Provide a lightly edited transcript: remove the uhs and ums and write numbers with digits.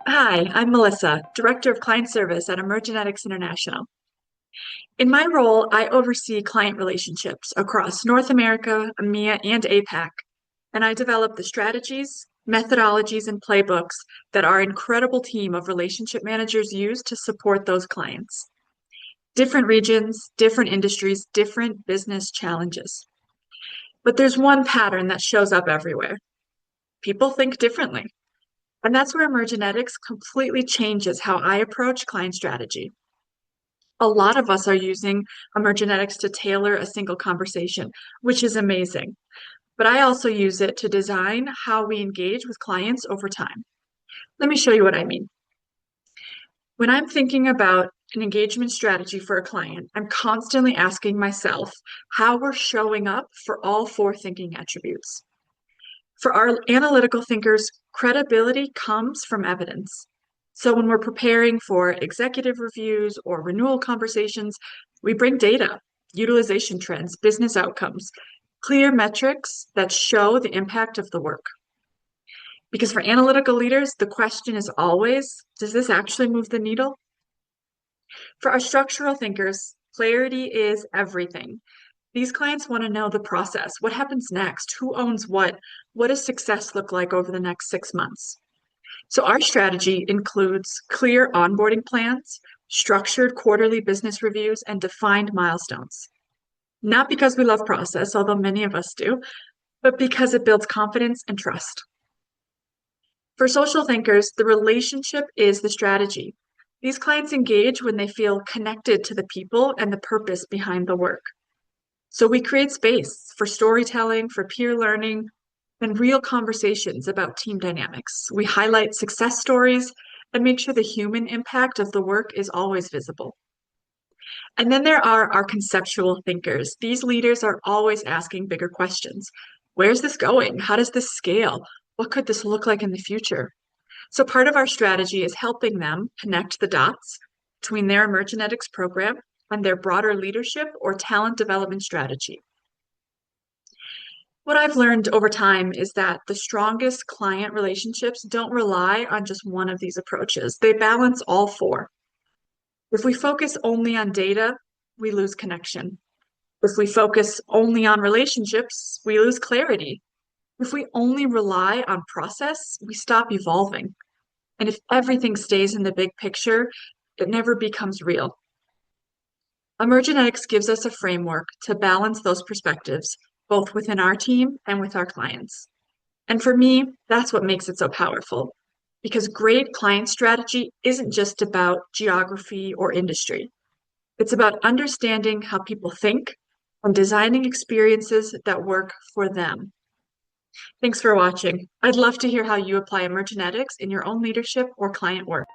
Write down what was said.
Hi, I'm Melissa, Director of Client Service at Emergenetics International. In my role, I oversee client relationships across North America, EMEA, and APAC, and I develop the strategies, methodologies, and playbooks that our incredible team of relationship managers use to support those clients. Different regions, different industries, different business challenges. But there's one pattern that shows up everywhere. People think differently. And that's where Emergenetics completely changes how I approach client strategy. A lot of us are using Emergenetics to tailor a single conversation, which is amazing. But I also use it to design how we engage with clients over time. Let me show you what I mean. When I'm thinking about an engagement strategy for a client, I'm constantly asking myself how we're showing up for all four thinking attributes. For our analytical thinkers, credibility comes from evidence. So when we're preparing for executive reviews or renewal conversations, we bring data, utilization trends, business outcomes, clear metrics that show the impact of the work. Because for analytical leaders, the question is always, does this actually move the needle? For our structural thinkers, clarity is everything. These clients want to know the process. What happens next? Who owns what? What does success look like over the next 6 months? So our strategy includes clear onboarding plans, structured quarterly business reviews, and defined milestones. Not because we love process, although many of us do, but because it builds confidence and trust. For social thinkers, the relationship is the strategy. These clients engage when they feel connected to the people and the purpose behind the work. So we create space for storytelling, for peer learning, and real conversations about team dynamics. We highlight success stories and make sure the human impact of the work is always visible. And then there are our conceptual thinkers. These leaders are always asking bigger questions. Where's this going? How does this scale? What could this look like in the future? So part of our strategy is helping them connect the dots between their Emergenetics program and their broader leadership or talent development strategy. What I've learned over time is that the strongest client relationships don't rely on just one of these approaches. They balance all four. If we focus only on data, we lose connection. If we focus only on relationships, we lose clarity. If we only rely on process, we stop evolving. And if everything stays in the big picture, it never becomes real. Emergenetics gives us a framework to balance those perspectives, both within our team and with our clients. And for me, that's what makes it so powerful. Because great client strategy isn't just about geography or industry. It's about understanding how people think and designing experiences that work for them. Thanks for watching. I'd love to hear how you apply Emergenetics in your own leadership or client work.